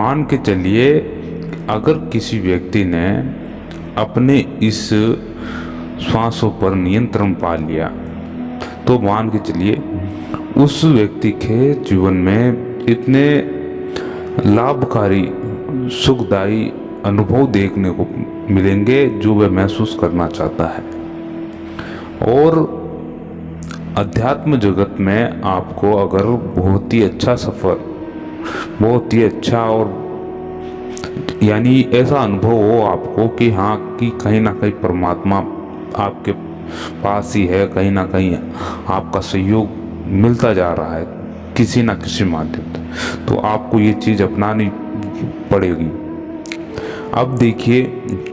मान के चलिए अगर किसी व्यक्ति ने अपने इस श्वासों पर नियंत्रण पा लिया तो मान के चलिए उस व्यक्ति के जीवन में इतने लाभकारी सुखदायी अनुभव देखने को मिलेंगे जो वह महसूस करना चाहता है। और अध्यात्म जगत में आपको अगर बहुत ही अच्छा सफ़र, बहुत ही अच्छा और यानी ऐसा अनुभव हो आपको कि हाँ कि कहीं ना कहीं परमात्मा आपके पास ही है, कहीं ना कहीं आपका सहयोग मिलता जा रहा है किसी ना किसी माध्यम से, तो आपको ये चीज़ अपनानी पड़ेगी। अब देखिए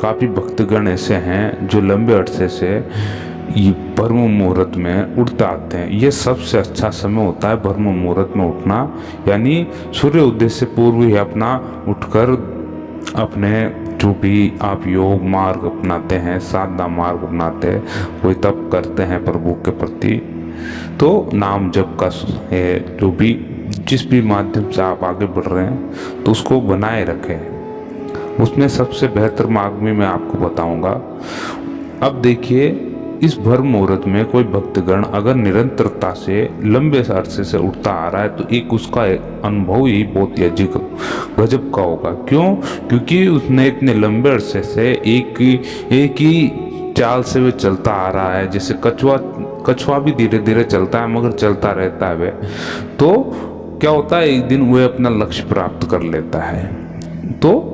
काफ़ी भक्तगण ऐसे हैं जो लंबे अरसे से ब्रह्म मुहूर्त में उठते आते हैं। ये सबसे अच्छा समय होता है ब्रह्म मुहूर्त में उठना, यानी सूर्य उदय से पूर्व ही अपना उठकर अपने जो भी आप योग मार्ग अपनाते हैं, साधना मार्ग अपनाते हैं, कोई तप करते हैं प्रभु के प्रति, तो नाम जप का है जो भी जिस भी माध्यम से आप आगे बढ़ रहे हैं तो उसको बनाए रखें। उसमें सबसे बेहतर मार्ग भी मैं आपको बताऊंगा। अब देखिए इस ब्रह्म मुहूर्त में कोई भक्तगण अगर निरंतरता से लंबे अरसे से उठता आ रहा है तो एक उसका अनुभव ही बहुत ही अजीब गजब का होगा। क्यों? क्योंकि उसने इतने लंबे अरसे से एक ही चाल से वह चलता आ रहा है। जैसे कछुआ भी धीरे धीरे चलता है मगर चलता रहता है वह, तो क्या होता है एक दिन वह अपना लक्ष्य प्राप्त कर लेता है। तो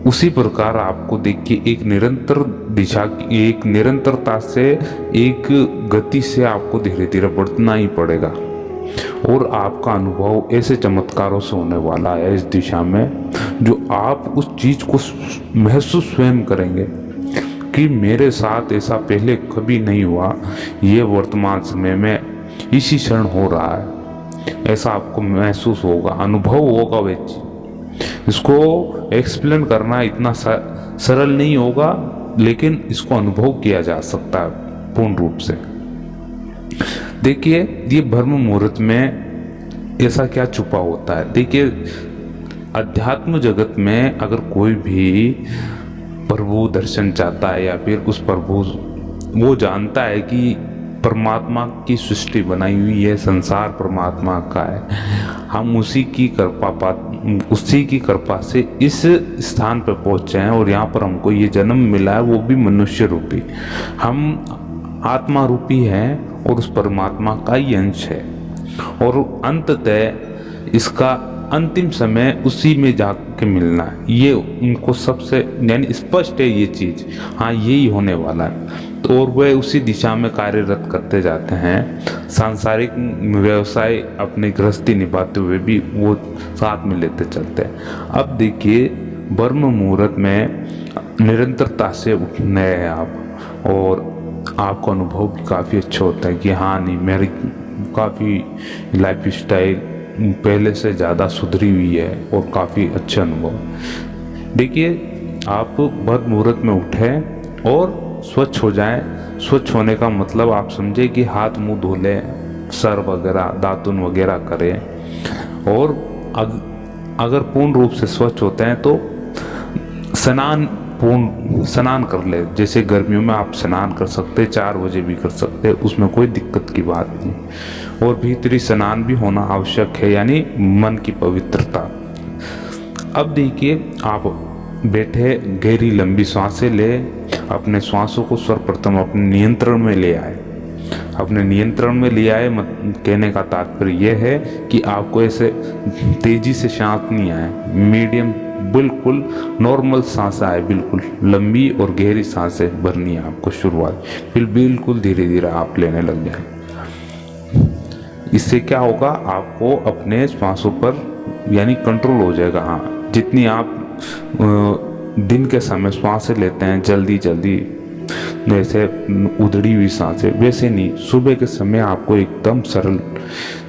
उसी प्रकार आपको देखिए एक निरंतर दिशा, एक निरंतरता से, एक गति से आपको धीरे धीरे बढ़ना ही पड़ेगा और आपका अनुभव ऐसे चमत्कारों से होने वाला है इस दिशा में जो आप उस चीज को महसूस स्वयं करेंगे कि मेरे साथ ऐसा पहले कभी नहीं हुआ, ये वर्तमान समय में इसी क्षण हो रहा है। ऐसा आपको महसूस होगा, अनुभव होगा। वे इसको एक्सप्लेन करना इतना सरल नहीं होगा, लेकिन इसको अनुभव किया जा सकता है पूर्ण रूप से। देखिए ये ब्रह्म मुहूर्त में ऐसा क्या छुपा होता है। देखिए अध्यात्म जगत में अगर कोई भी प्रभु दर्शन चाहता है या फिर उस प्रभु, वो जानता है कि परमात्मा की सृष्टि बनाई हुई है, संसार परमात्मा का है, हम उसी की कृपा से इस स्थान पर पहुंचे हैं और यहाँ पर हमको ये जन्म मिला है, वो भी मनुष्य रूपी। हम आत्मा रूपी हैं और उस परमात्मा का ही अंश है और अंततः इसका अंतिम समय उसी में जाके मिलना है। ये उनको सबसे यानी स्पष्ट है ये चीज़, हाँ यही होने वाला है। तो और वह उसी दिशा में कार्यरत करते जाते हैं। सांसारिक व्यवसाय अपनी गृहस्थी निभाते हुए भी वो साथ में लेते चलते हैं। अब देखिए ब्रह्म मुहूर्त में निरंतरता से उठने हैं आप और आपका अनुभव भी काफ़ी अच्छा होता है कि हाँ नहीं मेरी काफ़ी लाइफ स्टाइल पहले से ज़्यादा सुधरी हुई है और काफ़ी अच्छे अनुभव। देखिए आप ब्रह्म मुहूर्त में उठें और स्वच्छ हो जाएं। स्वच्छ होने का मतलब आप समझे कि हाथ मुंह धो लें, सर वगैरह दातुन वगैरह करें और अगर पूर्ण रूप से स्वच्छ होते हैं तो स्नान कर ले। जैसे गर्मियों में आप स्नान कर सकते, 4 बजे भी कर सकते, उसमें कोई दिक्कत की बात नहीं। और भीतरी स्नान भी होना आवश्यक है, यानी मन की पवित्रता। अब देखिए आप बैठे गहरी लंबी सांसें ले, अपने श्वासों को सर्वप्रथम अपने नियंत्रण में ले आए। अपने नियंत्रण में ले आए कहने का तात्पर्य यह है कि आपको ऐसे तेजी से सांस नहीं आए, मीडियम बिल्कुल नॉर्मल सांस आए, बिल्कुल लंबी और गहरी सांसें भरनी है आपको शुरुआत, फिर बिल्कुल धीरे धीरे आप लेने लग जाए। इससे क्या होगा, आपको अपने श्वासों पर यानी कंट्रोल हो जाएगा। हाँ जितनी आप दिन के समय सांसें लेते हैं जल्दी जल्दी, जैसे उधड़ी हुई सांसें, वैसे नहीं, सुबह के समय आपको एकदम सरल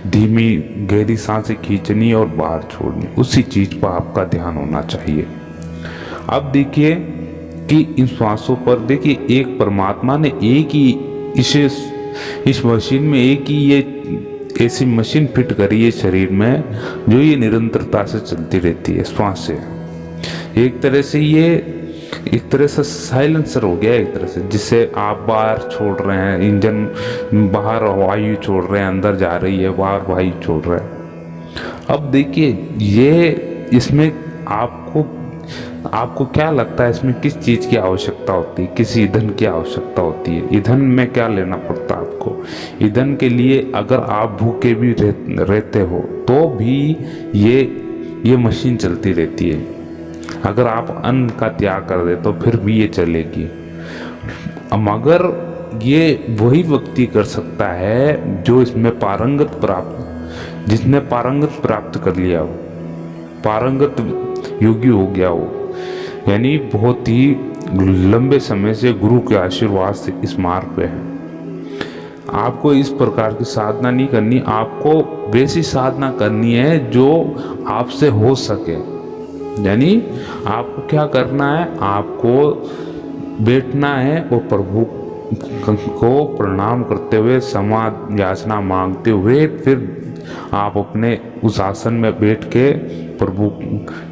धीमी गहरी सांसें खींचनी और बाहर छोड़नी, उसी चीज पर आपका ध्यान होना चाहिए। अब देखिए कि इन श्वासों पर देखिए एक परमात्मा ने एक ही इस मशीन में एक ही ये ऐसी मशीन फिट करी है शरीर में जो ये निरंतरता से चलती रहती है श्वास से। एक तरह से ये एक तरह से साइलेंसर हो गया एक तरह से, जिससे आप बाहर छोड़ रहे हैं इंजन, बाहर वायु छोड़ रहे हैं, अंदर जा रही है, बाहर वायु छोड़ रहा है। अब देखिए ये इसमें आपको क्या लगता है इसमें किस चीज़ की आवश्यकता होती है, किस ईंधन की आवश्यकता होती है? ईंधन में क्या लेना पड़ता है आपको? ईंधन के लिए अगर आप भूखे भी रहते हो तो भी ये मशीन चलती रहती है। अगर आप अन्न का त्याग कर दे तो फिर भी ये चलेगी। मगर ये वही व्यक्ति कर सकता है जो इसमें जिसने पारंगत प्राप्त कर लिया हो, पारंगत योगी हो गया हो, यानी बहुत ही लंबे समय से गुरु के आशीर्वाद से इस मार्ग पे है। आपको इस प्रकार की साधना नहीं करनी, आपको वैसी साधना करनी है जो आपसे हो सके। यानी आपको क्या करना है, आपको बैठना है और प्रभु को प्रणाम करते हुए, क्षमा याचना मांगते हुए, फिर आप अपने उस आसन में बैठ के प्रभु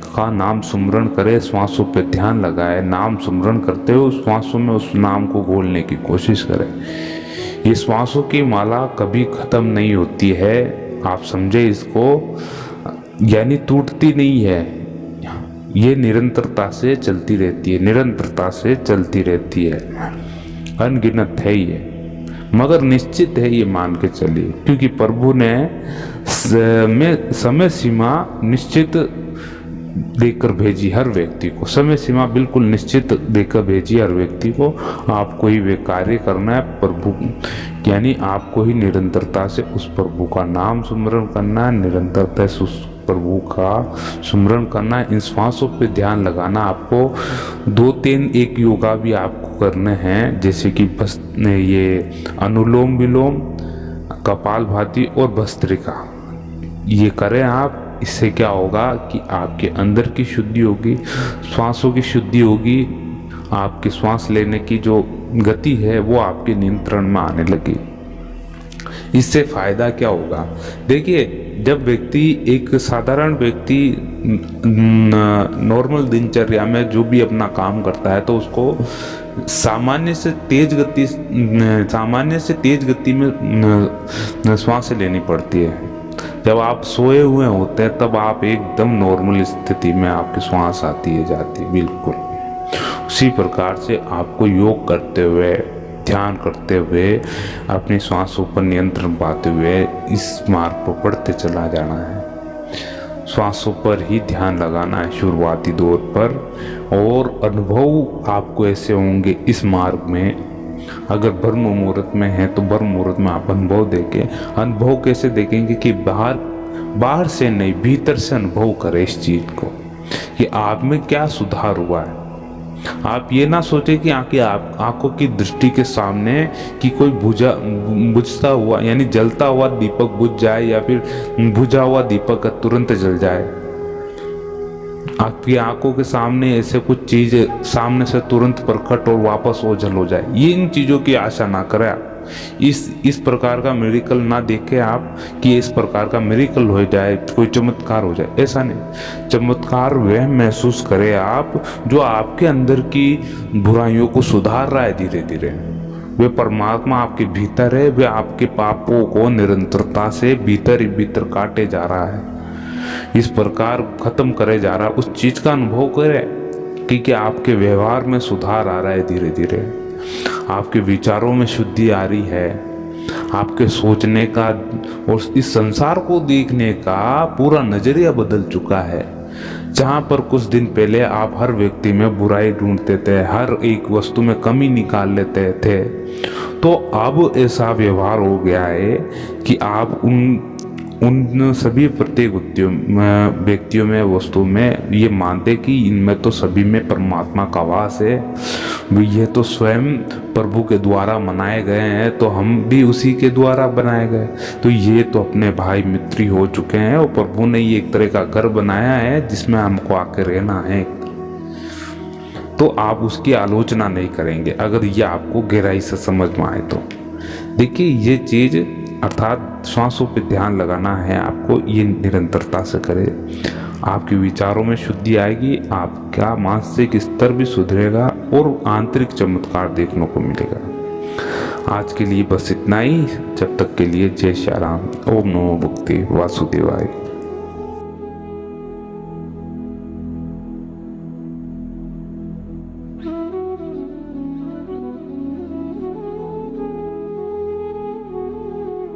का नाम सुमरण करें, श्वासों पे ध्यान लगाए, नाम सुमरण करते हुए उस श्वासों में उस नाम को बोलने की कोशिश करें। ये श्वासों की माला कभी खत्म नहीं होती है, आप समझे इसको, यानी टूटती नहीं है, ये निरंतरता से चलती रहती है, निरंतरता से चलती रहती है। अनगिनत है ये, मगर निश्चित है ये मान के चलिए, क्योंकि प्रभु ने समय सीमा निश्चित देकर भेजी हर व्यक्ति को, समय सीमा बिल्कुल निश्चित देकर भेजी हर व्यक्ति को। आपको ही वे कार्य करना है प्रभु, यानी आपको ही निरंतरता से उस प्रभु का नाम सुमरण करना है, निरंतरता से उस प्रभु का सुमरण करना है। इन श्वासों पे ध्यान लगाना। आपको 2-3 योगा भी आपको करने हैं, जैसे कि बस ये अनुलोम विलोम, कपालभाति और भस्त्रिका, ये करें आप। इससे क्या होगा कि आपके अंदर की शुद्धि होगी, श्वासों की शुद्धि होगी, आपके श्वास लेने की जो गति है वो आपके नियंत्रण में आने लगी। इससे फायदा क्या होगा? देखिए, जब व्यक्ति, एक साधारण व्यक्ति नॉर्मल दिनचर्या में जो भी अपना काम करता है तो उसको सामान्य से तेज गति में श्वास लेनी पड़ती है। जब आप सोए हुए होते हैं तब आप एकदम नॉर्मल स्थिति में आपकी श्वास आती है जाती है, बिल्कुल उसी प्रकार से आपको योग करते हुए, ध्यान करते हुए, अपनी श्वासों पर नियंत्रण पाते हुए इस मार्ग पर बढ़ते चला जाना है। श्वासों पर ही ध्यान लगाना है शुरुआती दौर पर, और अनुभव आपको ऐसे होंगे इस मार्ग में। अगर ब्रह्म मुहूर्त में है तो ब्रह्म मुहूर्त में आप अनुभव देखें। अनुभव कैसे देखेंगे कि बाहर से नहीं, भीतर से अनुभव करें इस चीज को कि आप में क्या सुधार हुआ है। आप ये ना सोचे कि आंखों की दृष्टि के सामने कि कोई बुझता हुआ, यानी जलता हुआ दीपक बुझ जाए या फिर बुझा हुआ दीपक तुरंत जल जाए। आपकी आंखों के सामने ऐसे कुछ चीज सामने से तुरंत प्रकट और वापस ओझल हो जाए, ये इन चीजों की आशा ना करें आप। इस प्रकार का मिरेकल ना देखें आप कि इस प्रकार का मिरेकल हो जाए, कोई चमत्कार हो जाए, ऐसा नहीं। चमत्कार वह महसूस करें आप जो आपके अंदर की बुराइयों को सुधार रहा है धीरे धीरे। वे परमात्मा आपके भीतर है, वे आपके पापों को निरंतरता से भीतर ही भीतर काटे जा रहा है, इस प्रकार खत्म करे जा रहा है। उस चीज का अनुभव करें कि आपके व्यवहार में सुधार आ रहा है धीरे धीरे, आपके विचारों में शुद्धि आ रही है, आपके सोचने का और इस संसार को देखने का पूरा नजरिया बदल चुका है। जहाँ पर कुछ दिन पहले आप हर व्यक्ति में बुराई ढूंढते थे, हर एक वस्तु में कमी निकाल लेते थे, तो अब ऐसा व्यवहार हो गया है कि आप उन सभी प्रत्येक व्यक्तियों में, वस्तु में ये मानते कि इनमें तो सभी में परमात्मा का वास है, ये तो स्वयं प्रभु के द्वारा बनाए गए हैं, तो हम भी उसी के द्वारा बनाए गए, तो ये तो अपने भाई मित्री हो चुके हैं और प्रभु ने ये एक तरह का घर बनाया है जिसमें हमको आके रहना है। तो आप उसकी आलोचना नहीं करेंगे अगर ये आपको गहराई से समझ में आए तो। देखिए, ये चीज अर्थात श्वासों पे ध्यान लगाना है आपको, ये निरंतरता से करें। आपके विचारों में शुद्धि आएगी, आपका मानसिक स्तर भी सुधरेगा और आंतरिक चमत्कार देखने को मिलेगा। आज के लिए बस इतना ही। जब तक के लिए जय श्री राम। ओम नमो भगवते वासुदेवाय।